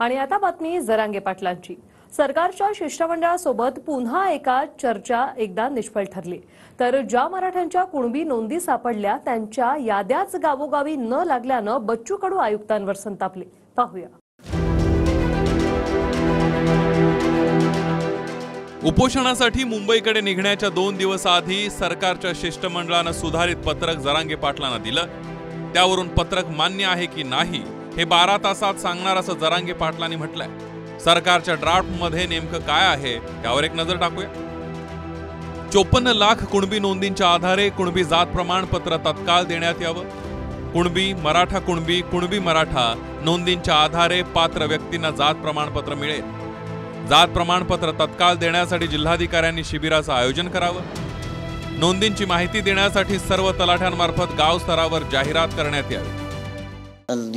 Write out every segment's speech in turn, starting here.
आणि आता बातमी जरांगे पाटलांची। सरकारच्या शिष्टमंडळासोबत पुन्हा एका चर्चा एकदा निष्फळ ठरली। तर ज्या मराठ्यांच्या कुणबी नोंदी सापडल्या त्यांच्या याद्याच गावोगावी न लागल्यानं बच्चू कडू आयुक्तांवर संतापले। पाहूया। उपोषणासाठी मुंबईकडे निघण्याच्या 2 दिवस आधी सरकारच्या शिष्टमंडळानं सुधारित पत्रक जरांगे पाटलांना दिलं। त्यावरून पत्रक मान्य आहे की नाही हे 12 तासात सांगणार असं जरांगे पाटलांनी म्हटलंय। सरकारच्या ड्राफ्टमध्ये नेमकं काय आहे यावर एक नजर टाकूया। 54 लाख कुणबी नोंदींच्या आधारे कुणबी जात प्रमाणपत्र तत्काळ देण्यात यावं। कुणबी, मराठा कुणबी, कुणबी मराठा नोंदींच्या आधारे पात्र व्यक्तींना जात प्रमाणपत्र मिळेल। जात प्रमाणपत्र तत्काळ देण्यासाठी जिल्हाधिकाऱ्यांनी शिबिराचं आयोजन करावं। नोंदींची माहिती देण्यासाठी सर्व तलाठ्यांमार्फत गाव स्तरावर जाहिरात करण्यात यावी।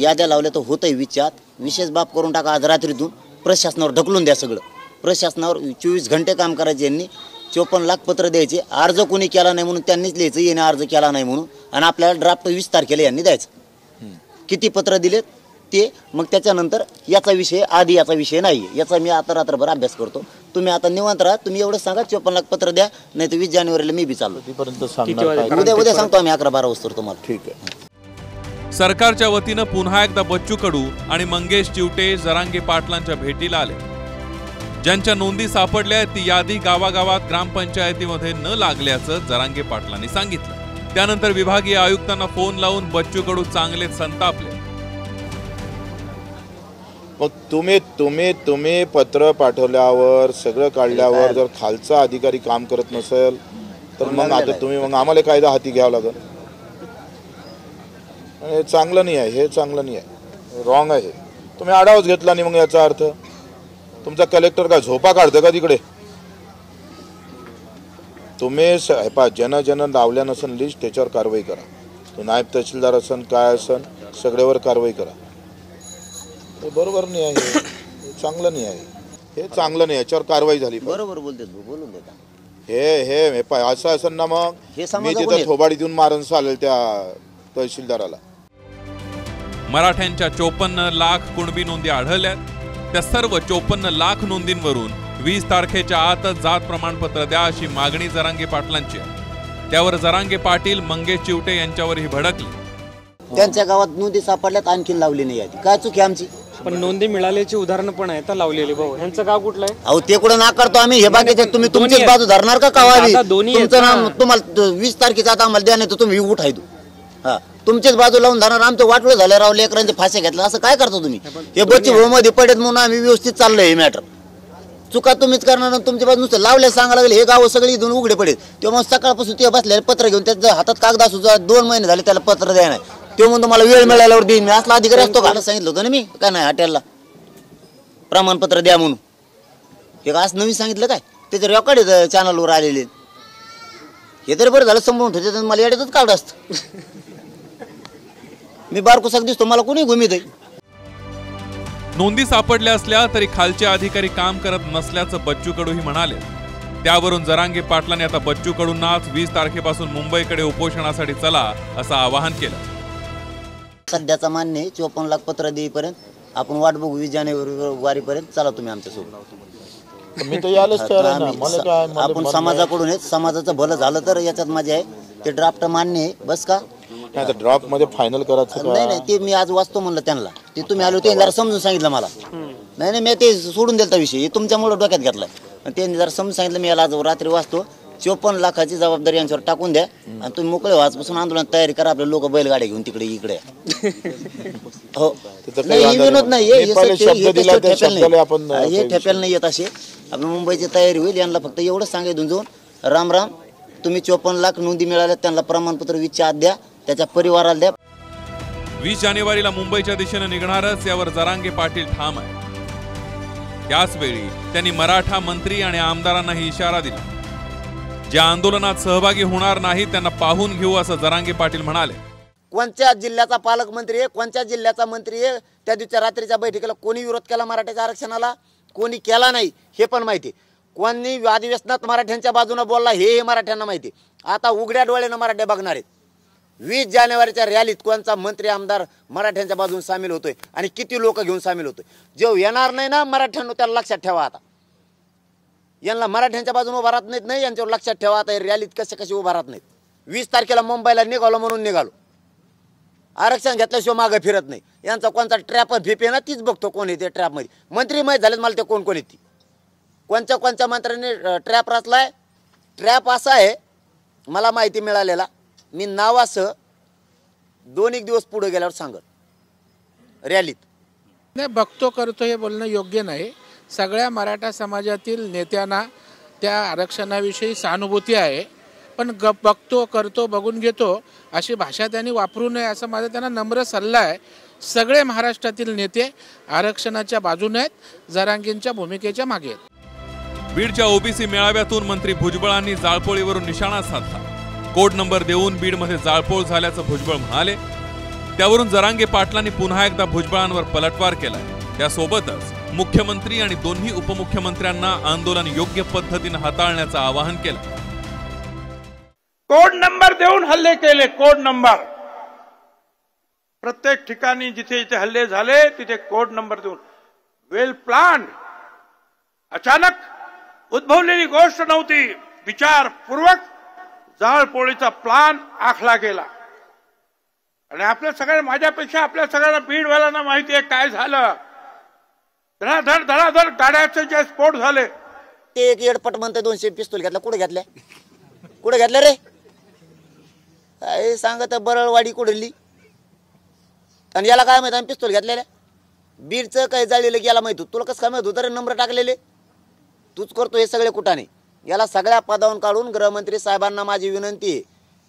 याद्या लावल्या तर होतंय विशेष बाब करून टाका। आज रात्रीतून प्रशासनावर ढकलून द्या सगळं। प्रशासनावर 24 घंटे काम करायचे। यांनी 54 लाख पत्र द्यायचे। अर्ज कोणी केला नाही म्हणून त्यांनीच लिहायचं याने अर्ज केला नाही म्हणून, आणि आपल्याला ड्राफ्ट 20 तारखेला यांनी द्यायचं। किती पत्र दिलेत ते मग त्याच्यानंतर याचा विषय आधी याचा विषय नाही। याचा मी आता रात्रभर अभ्यास करतो। तुम्ही आता निवांत राहा। तुम्ही एवढं सांगा 54 लाख पत्र द्या, नाही तर 20 जानेवारीला मी बी चाललो। उद्या सांगतो आम्ही 11-12 वाजता तुम्हाला। ठीक आहे। सरकारच्या वतीनं पुन्हा एकदा बच्चू कडू आणि मंगेश चिवटे जरांगे पाटलांच्या भेटीला आले। ज्यांच्या नोंदी सापडल्या ती यादी गावागावात ग्रामपंचायतीमध्ये न लागल्याचं जरांगे पाटलांनी सांगितलं। त्यानंतर विभागीय आयुक्तांना फोन लावून बच्चू कडू चांगलेच संतापले। मग तुम्ही पत्र पाठवल्यावर सगळं काढल्यावर जर खालचा अधिकारी काम करत नसेल तर मग आता तुम्ही आम्हाला कायदा हाती घ्यावा लागेल। हे चांगलं नाही आहे, हे चांगलं नाही आहे, रॉंग आहे। तुम्ही आढावाच घेतला नाही मग याचा अर्थ तुमचा कलेक्टर काय झोपा काढतं का तिकडे? तुम्ही जन लावल्या नसन लिस्ट त्याच्यावर कारवाई करा। तो नायब तहसीलदार असन काय असन सगळ्यावर कारवाई करा। हे बरोबर नाही आहे, हे चांगलं नाही आहे, हे चांगलं नाही। याच्यावर कारवाई झाली। बरोबर बोलते, बोलून देता। हे असं असन ना मग मी तिथं थोबाडी देऊन मारून चालेल त्या तहसीलदाराला। मराठ्यांच्या 54 लाख कुणबी नोंदी आढळल्यात। त्या सर्व 54 लाख नोंदींवरून 20 तारखेच्या आतच जात प्रमाणपत्र द्या अशी मागणी जरांगे पाटलांची आहे। त्यावर जरांगे पाटील मंगेश चिवटे यांच्यावर ही भडकली। त्यांच्या गावात नोंदी सापडल्यात, आणखी लावली नाही यादी। काय चूक आहे आमची? पण नोंदी मिळाल्याची उदाहरणं पण आहेत लावलेली। भाऊ यांचं गाव कुठलं आहे? अहो ते कुठं नाकारतो आम्ही। हे बाकीचे तुम्ही तुमचीच बाजू धरणार का कावावी? तुमचं नाम तुम्हाला 20 तारखेचा आता आम्हाला द्या, नाही तर तुम्ही उठायदो। हा, तुमचीच बाजू लावून धरणार। आमचं वाटलं झालं राव, लेकरांचे फासे घेतलं असं काय करतो तुम्ही? हे बच्चे भाऊ मध्ये पडत म्हणून आम्ही व्यवस्थित चाललंय। हे मॅटर चुका तुम्हीच करणार। तुमच्या बाजू नुसतं लावल्या सांगा लागले। हे गाव सगळे इथून उघडे पडेल। तेव्हा सकाळपासून ते बसले पत्र घेऊन, त्याच्या हातात कागद असू 2 महिने झाले त्याला पत्र द्या नाही। ते म्हणून तुम्हाला वेळ मिळाल्यावर देईन मी। असला अधिकारी असतो का? सांगितलं होतं ना मी, काय नाही हॉटेलला प्रमाणपत्र द्या म्हणून। हे आज नवीन सांगितलं काय? त्याचे रेकॉर्ड आहेत चॅनलवर आलेले। हे तरी बरं झालं समोरून ठेवते, मला येड्यातच काढ असतं। मी बारकुसाक दिसतो, मला कोणी घुमीत आहे। नोंदी सापडल्या असल्या तरी खालचे अधिकारी काम करत नसल्याचं बच्चू कडूही म्हणाले। त्यावरून जरांगे पाटलांनी आता बच्चू कडूंनाच 20 तारखेपासून मुंबईकडे उपोषणासाठी चला असं आवाहन केलं। सध्याचा मान्य 54 लाख पत्र देईपर्यंत आपण वाट बघू। 20 जानेवारीपर्यंत चला तुम्ही आमच्यासोबत। मी तर यायलाच तयार आहे ना। मला काय आपण समाजाकडून आहे, समाजाचं भलं झालं तर याच्यात मजा आहे। ते ड्राफ्ट मान्य आहे बस का? नाही तर ड्राफ्ट मध्ये फायनल करायचं नाही ते मी आज वाचतो म्हणलं त्यांना। ते तुम्ही आलो ते जरा समजून सांगितलं मला। नाही मी ते सोडून दिलता विषय, तुमच्यामुळे डोक्यात घेतलाय। त्यांनी जरा समजून सांगितलं, मी याला आज रात्री वाचतो। 54 लाखाची जबाबदारी यांच्यावर टाकून द्या आणि तुम्ही मोकळे वाजपासून आंदोलन तयारी करा। आपले लोक बैलगाड्या घेऊन तिकडे इकडे हो विनोद नाही, हे ठेप्याला नाही येत असे। आपल्या मुंबईची तयारी होईल। यांना फक्त एवढंच सांगायचं जाऊन राम राम, तुम्ही 54 लाख नोंदी मिळाल्या त्यांना प्रमाणपत्र 20च्या आत द्या, त्याच्या परिवाराला द्या। 20 जानेवारीला मुंबईच्या दिशेने निघणारच यावर जरांगे पाटील ठाम आहे। याच वेळी त्यांनी मराठा मंत्री आणि आमदारांनाही इशारा दिला। ज्या आंदोलनात सहभागी होणार नाही त्यांना पाहून घेऊ असं जरांगे पाटील म्हणाले। कोणत्या जिल्ह्याचा पालकमंत्री आहे, कोणत्या जिल्ह्याचा मंत्री आहे, त्या दिवशी रात्रीच्या बैठकीला कोणी विरोध केला मराठ्याच्या आरक्षणाला? कोणी केला नाही हे पण माहिती। कोणी अधिवेशनात मराठ्यांच्या बाजूने बोलला हे मराठ्यांना माहिती। आता उघड्या डोळ्यानं मराठे बघणार आहेत। 20 जानेवारीच्या रॅलीत कोणचा मंत्री आमदार मराठ्यांच्या बाजून सामील होतोय आणि किती लोक घेऊन सामील होतोय? जो येणार नाही ना मराठ्यांनो, त्याला लक्षात ठेवा. आता यांना मराठ्यांच्या बाजून उभा राहत नाहीत, नाही यांच्यावर लक्षात ठेवा. आता रॅलीत कसे उभा राहत नाहीत. 20 तारखेला मुंबईला निघालो म्हणून निघालो. आरक्षण घेतल्याशिवाय मागे फिरत नाही. यांचा कोणता ट्रॅप फिपे ना तीच बघतो कोण येते ट्रॅपमध्ये. मंत्री माहीत झालेत मला ते कोण येते. कोणत्या मंत्र्यांनी ट्रॅप रचलाय. ट्रॅप असा आहे मला माहिती मिळालेला, मी नावासह 2-1 दिवस पुढे गेल्यावर सांगत रॅलीत. नाही, बघतो करतो हे बोलणं योग्य नाही. सगळ्या मराठा समाजातील नेत्यांना त्या आरक्षणाविषयी सहानुभूती आहे, पण बघतो करतो बघून घेतो अशी भाषा त्यांनी वापरू नये असं माझा त्यांना नम्र सल्ला आहे. सगळे महाराष्ट्रातील नेते आरक्षणाच्या बाजूने आहेत, जरांगेंच्या भूमिकेच्या मागे आहेत. बीडच्या ओबीसी मेळाव्यातून मंत्री भुजबळांनी जाळपोळीवरून निशाणा साधला. कोड नंबर देऊन बीडमध्ये जाळपोळ झाल्याचं भुजबळ म्हणाले. त्यावरून जरांगे पाटलांनी पुन्हा एकदा भुजबळांवर पलटवार केला. त्यासोबतच मुख्यमंत्री आणि दोन्ही उपमुख्यमंत्र्यांना आंदोलन योग्य पद्धतीने हाताळण्याचं आवाहन केलं. कोड नंबर देऊन हल्ले केले. कोड नंबर प्रत्येक ठिकाणी जिथे जिथे हल्ले झाले तिथे कोड नंबर देऊन, वेल प्लान, अचानक उद्भवलेली गोष्ट नव्हती. विचारपूर्वक जाळपोळीचा प्लान आखला गेला. आणि आपल्या सगळ्या, माझ्यापेक्षा आपल्या सगळ्यांना बीडवाल्यांना माहिती आहे काय झालं. धडाधड गाड्याचे जे स्फोट झाले. ते एक एडपट म्हणते 200 पिस्तूल घेतला. कुठे घेतल्या रे? काय सांगत बरळवाडी कुठली. आणि याला काय माहिती आम्ही पिस्तूल घेतलेल्या? बीडचं काय जाळलेलं याला माहित होतं. तुला कसं काय माहित होतं रे? नंबर टाकलेले तूच करतो हे सगळे कुठाने. याला सगळ्या पदावरून काढून गृहमंत्री साहेबांना माझी विनंती आहे,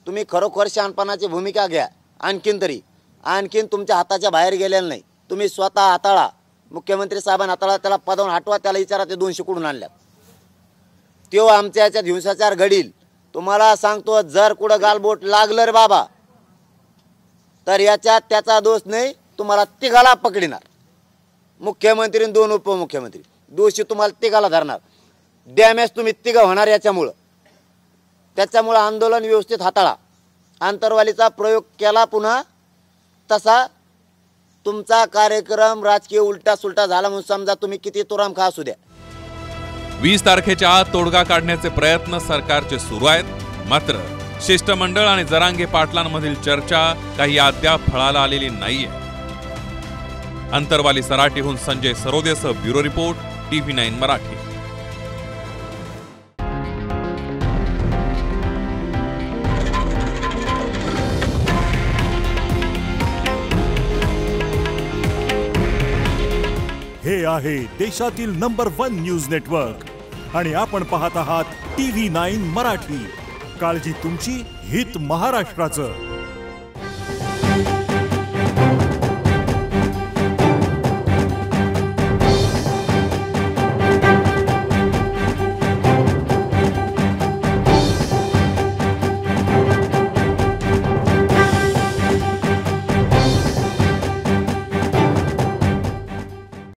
तुम्ही खरोखर शहाणपणाची भूमिका घ्या. आणखीन तुमच्या हाताच्या बाहेर गेलेलं नाही. तुम्ही स्वतः हाताळा. मुख्यमंत्री साहेबांना हाताळा. त्याला पदावरून हटवा. त्याला विचारा ते 200 कुठून आणल्यात. तेव्हा आमच्या याच्यात हिंसाचार घडील. तुम्हाला सांगतो, जर कुठं गालबोट लागलं रे बाबा तर याच्यात त्याचा दोष नाही. तुम्हाला तिघाला पकडणार. मुख्यमंत्री आणि 2 उपमुख्यमंत्री दोषी तुम्हाला तिघाला धरणार. डॅमेज तुम्ही तिघ होणार त्याच्यामुळं आंदोलन व्यवस्थित हाताळा. आंतरवालीचा प्रयोग केला पुन्हा तसा तुमचा कार्यक्रम राजकीय उलटा सुलटा झाला म्हणून समजा. तुम्ही किती तुराम खा असू द्या. 20 तारखेच्या आत तोडगा काढण्याचे प्रयत्न सरकारचे सुरू आहेत. मात्र शिष्टमंडळ आणि जरांगे पाटलांमधील चर्चा काही अद्याप फळाला आलेली नाहीये. अंतरवाली सराटीहून संजय सरोदेसह ब्युरो रिपोर्ट, TV9 मराठी. हे आहे देशातील नंबर 1 न्यूज नेटवर्क आणि आपण पाहत आहात TV9 मराठी. काळजी तुमची, हित महाराष्ट्राचं.